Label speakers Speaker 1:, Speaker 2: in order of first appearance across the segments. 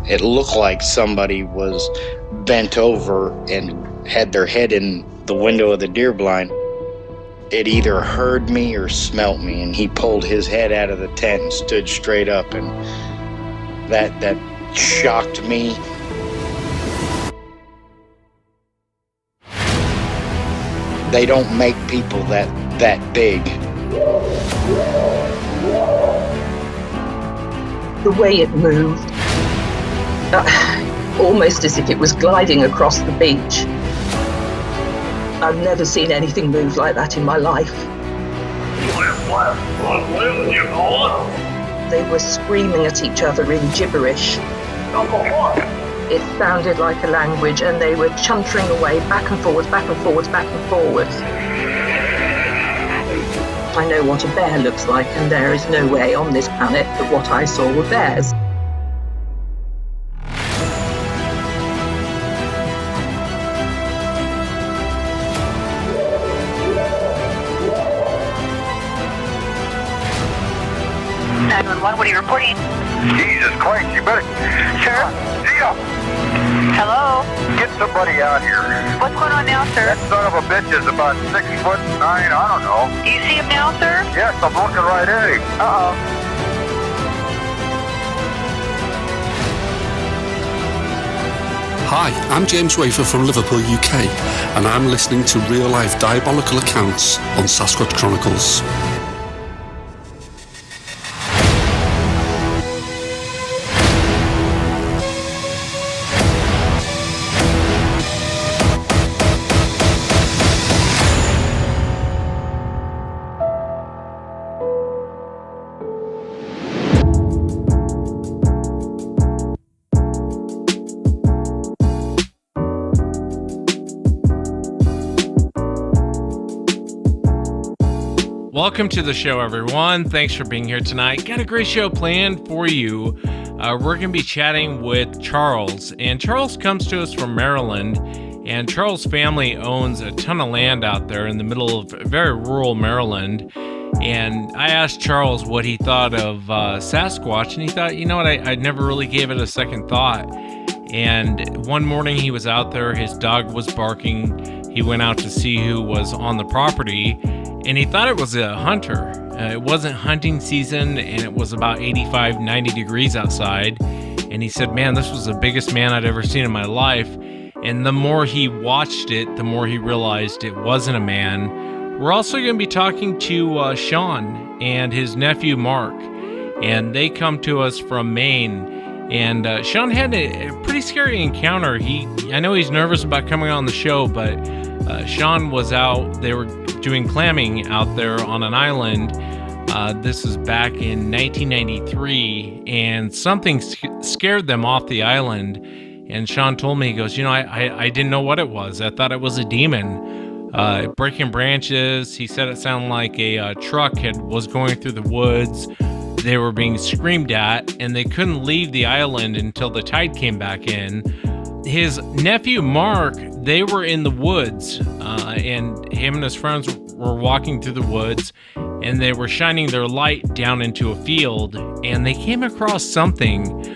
Speaker 1: It looked like somebody was bent over and had their head in the window of the deer blind. It either heard me or smelt me, and he pulled his head out of the tent and stood straight up, and that shocked me. They don't make people that big.
Speaker 2: The way it moved, almost as if it was gliding across the beach. I've never seen anything move like that in my life. They were screaming at each other in gibberish. It sounded like a language, and they were chuntering away back and forwards, back and forwards, back and forwards. I know what a bear looks like, and there is no way on this planet that what I saw were bears.
Speaker 3: What are you reporting?
Speaker 4: Jesus Christ, you better...
Speaker 3: Sir?
Speaker 4: Gia!
Speaker 3: Hello?
Speaker 4: Get somebody out here.
Speaker 3: What's going on now, sir?
Speaker 4: That son of a bitch is about 6'9", I don't know.
Speaker 3: Do you see him now, sir?
Speaker 4: Yes, I'm looking right at him.
Speaker 3: Uh-oh.
Speaker 5: Hi, I'm James Wafer from Liverpool, UK, and I'm listening to real-life diabolical accounts on Sasquatch Chronicles.
Speaker 6: Welcome to the show, everyone. Thanks for being here tonight. Got a great show planned for you. We're going to be chatting with Charles, and Charles comes to us from Maryland, and Charles' family owns a ton of land out there in the middle of very rural Maryland. And I asked Charles what he thought of Sasquatch, and he thought, you know what, I never really gave it a second thought. And one morning he was out there, his dog was barking. He went out to see who was on the property, and he thought it was a hunter. It wasn't hunting season, and it was about 85, 90 degrees outside. And he said, man, this was the biggest man I'd ever seen in my life. And the more he watched it, the more he realized it wasn't a man. We're also going to be talking to Sean and his nephew, Mark. And they come to us from Maine. And Sean had a pretty scary encounter. I know he's nervous about coming on the show, but Sean was out. They were doing clamming out there on an island. This is back in 1993, and something scared them off the island. And Sean told me, he goes, you know, I didn't know what it was. I thought it was a demon breaking branches. He said it sounded like a truck was going through the woods. They were being screamed at, and they couldn't leave the island until the tide came back in. His nephew, Mark, they were in the woods, and him and his friends were walking through the woods, and they were shining their light down into a field, and they came across something,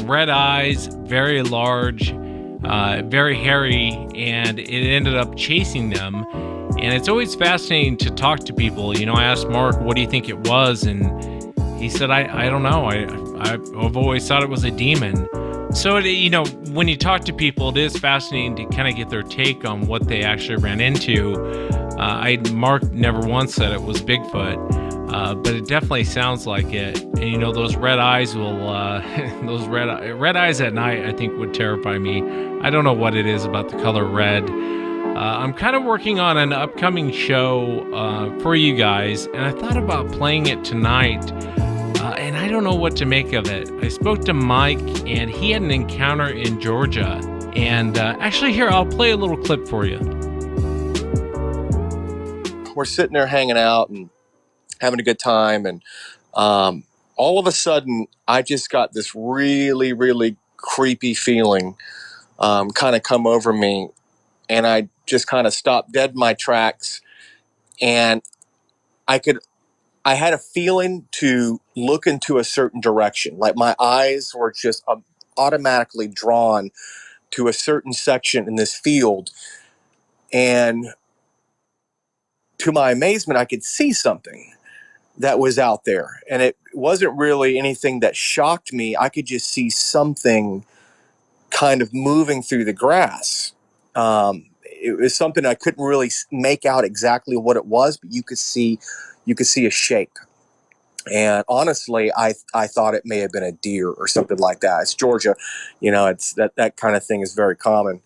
Speaker 6: red eyes, very large, very hairy, and it ended up chasing them. And it's always fascinating to talk to people. You know, I asked Mark, what do you think it was? And he said, I don't know. I've always thought it was a demon. So, you know, when you talk to people, it is fascinating to kind of get their take on what they actually ran into. Mark never once said it was Bigfoot, but it definitely sounds like it. And, you know, those red eyes will, those red eyes at night, I think would terrify me. I don't know what it is about the color red. I'm kind of working on an upcoming show for you guys, and I thought about playing it tonight. And I don't know what to make of it. I spoke to Mike, and he had an encounter in Georgia. And actually, here, I'll play a little clip for you.
Speaker 7: We're sitting there hanging out and having a good time. And all of a sudden, I just got this really, really creepy feeling kind of come over me. And I just kind of stopped dead in my tracks. And I had a feeling to look into a certain direction. Like my eyes were just automatically drawn to a certain section in this field. And to my amazement, I could see something that was out there. And it wasn't really anything that shocked me. I could just see something kind of moving through the grass. It was something I couldn't really make out exactly what it was, but you could see a shape. And honestly, I thought it may have been a deer or something like that. It's Georgia, it's that kind of thing is very common.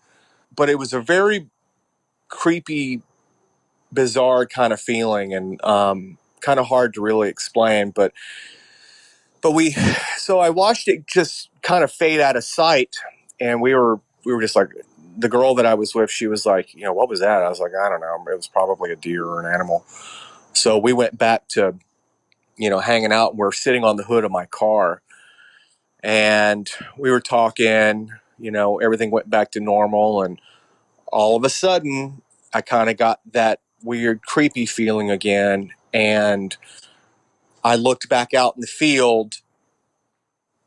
Speaker 7: But it was a very creepy, bizarre kind of feeling, and kind of hard to really explain. But so I watched it just kind of fade out of sight, and we were just like, the girl that I was with, she was like, what was that? I was like, I don't know. It was probably a deer or an animal. So we went back to, hanging out. We're sitting on the hood of my car, and we were talking, everything went back to normal. And all of a sudden, I kind of got that weird, creepy feeling again. And I looked back out in the field,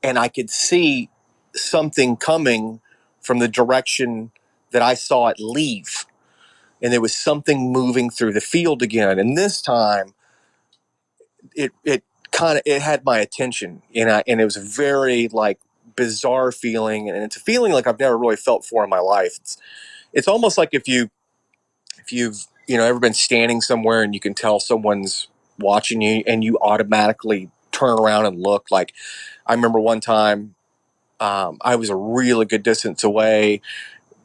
Speaker 7: and I could see something coming from the direction that I saw it leave. And there was something moving through the field again. And this time, it had my attention, and it was a very bizarre feeling, and it's a feeling like I've never really felt before in my life. It's almost like if you've ever been standing somewhere and you can tell someone's watching you, and you automatically turn around and look. Like, I remember one time, I was a really good distance away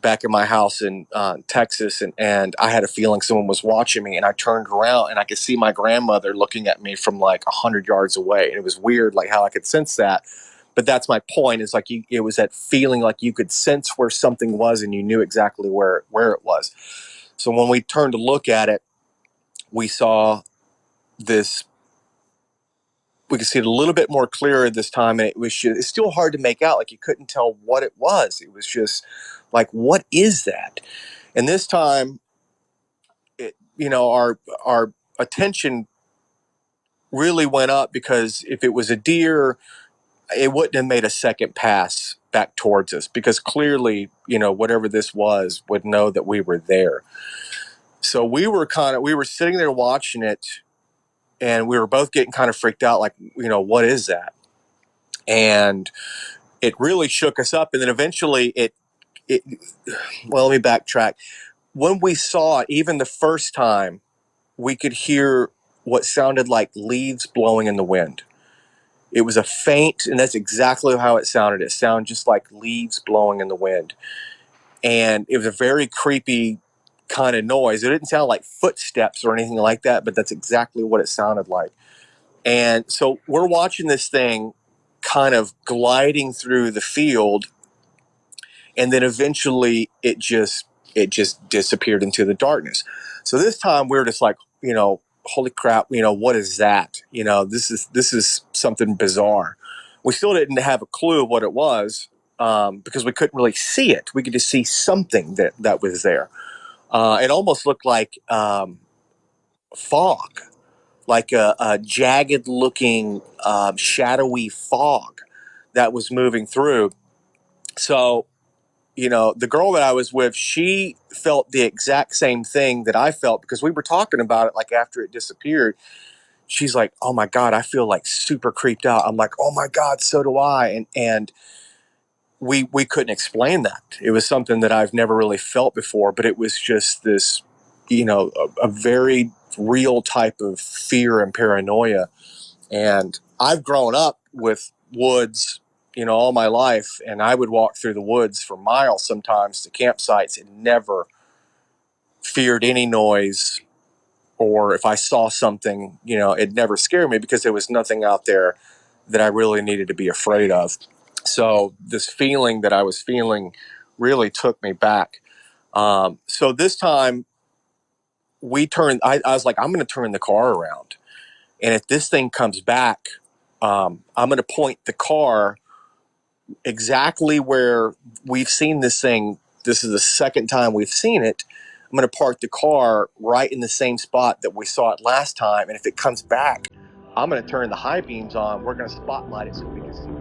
Speaker 7: back in my house in Texas, and I had a feeling someone was watching me, and I turned around and I could see my grandmother looking at me from 100 yards away. And it was weird, how I could sense that. But that's my point, is it was that feeling like you could sense where something was, and you knew exactly where it was. So when we turned to look at it, we saw this. We could see it a little bit more clearer this time, and it's still hard to make out. You couldn't tell what it was. It was just what is that? And this time, our attention really went up, because if it was a deer, it wouldn't have made a second pass back towards us, because clearly, whatever this was would know that we were there. So we were sitting there watching it, and we were both getting kind of freaked out, what is that? And it really shook us up. And then eventually well, let me backtrack. When we saw it, even the first time, we could hear what sounded like leaves blowing in the wind. It was a faint, and that's exactly how it sounded. It sounded just like leaves blowing in the wind. And it was a very creepy kind of noise. It didn't sound like footsteps or anything like that, but that's exactly what it sounded like. And so we're watching this thing kind of gliding through the field, and then eventually it just disappeared into the darkness. So this time we were just like, holy crap, what is that? This is something bizarre. We still didn't have a clue of what it was, because we couldn't really see it. We could just see something that was there. It almost looked like fog, like a jagged looking shadowy fog that was moving through. So, the girl that I was with, she felt the exact same thing that I felt, because we were talking about it after it disappeared. She's like, oh my God, I feel super creeped out. I'm like, oh my God, so do I. And we couldn't explain that. It was something that I've never really felt before, but it was just this, a very real type of fear and paranoia. And I've grown up with woods, all my life, and I would walk through the woods for miles sometimes to campsites, and never feared any noise. Or if I saw something, it never scared me, because there was nothing out there that I really needed to be afraid of. So this feeling that I was feeling really took me back. So this time I was like, I'm going to turn the car around. And if this thing comes back, I'm going to point the car exactly where we've seen this thing. This is the second time we've seen it. I'm going to park the car right in the same spot that we saw it last time. And if it comes back, I'm going to turn the high beams on. We're going to spotlight it so we can see.